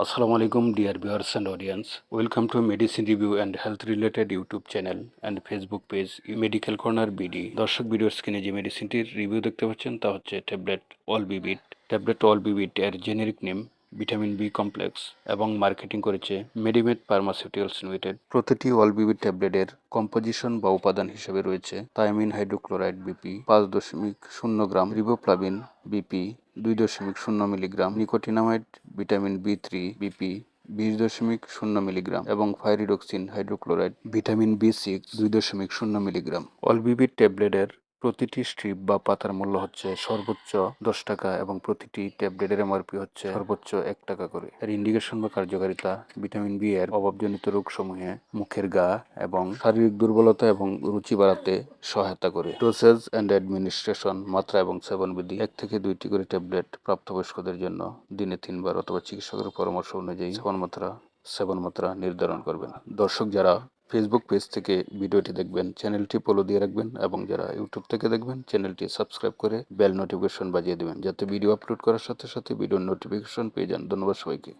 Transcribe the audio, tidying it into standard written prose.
Assalamu alaikum, dear viewers and audience. Welcome to Medicine Review and Health Related YouTube channel and Facebook page Medical Corner BD. দর্শক ভিডিওর স্ক্রিনে যে মেডিসিনটির review দেখতে পাচ্ছেন তা হচ্ছে ট্যাবলেট অলবিবিট। ট্যাবলেট অলবিবিট এর generic name vitamin B complex এবং মার্কেটিং করেছে মেডিমেড ফার্মাসিউটিক্যালস লিমিটেড। প্রতিটি অলবিবিট ট্যাবলেটের কম্পোজিশন বা উপাদান হিসেবে রয়েছে thiamine hydrochloride BP 5.0 gram, riboflavin BP 2.0 milligram, nicotinamide vitamin বি3 বিপি 20.0 মিলিগ্রাম এবং ফাইরিডক্সিন হাইড্রোক্লোরাইড ভিটামিন বি6 2.0 মিলিগ্রাম। অলবিবিট ট্যাবলেটের প্রতিটি স্ট্রিপ বা পাতার মূল্য হচ্ছে সর্বোচ্চ 10 টাকা এবং প্রতিটি ট্যাবলেটের এমআরপি হচ্ছে সর্বোচ্চ 1 টাকা করে। এর ইন্ডিকেশন বা কার্যকারিতা: ভিটামিন বি এর অভাবজনিত রোগসমূহে মুখের ঘা এবং শারীরিক দুর্বলতা এবং রুচি বাড়াতে সহায়তা করে। ডোসেজ অ্যান্ড অ্যাডমিনিস্ট্রেশন: মাত্রা এবং সেবন বিধি: 1 থেকে 2টি করে ট্যাবলেট প্রাপ্তবয়স্কদের জন্য দিনে 3 বার অথবা চিকিৎসকের পরামর্শ অনুযায়ী সেবন মাত্রা নির্ধারণ করবেন। দর্শক যারা ফেসবুক পেজ থেকে ভিডিওটি দেখবেন চ্যানেলটি ফলো দিয়ে রাখবেন এবং যারা ইউটিউব থেকে দেখবেন চ্যানেলটি সাবস্ক্রাইব করে বেল নোটিফিকেশন বাজিয়ে দেবেন যাতে ভিডিও আপলোড করার সাথে সাথে ভিডিওর নোটিফিকেশন পেয়ে যান। ধন্যবাদ সবাইকে।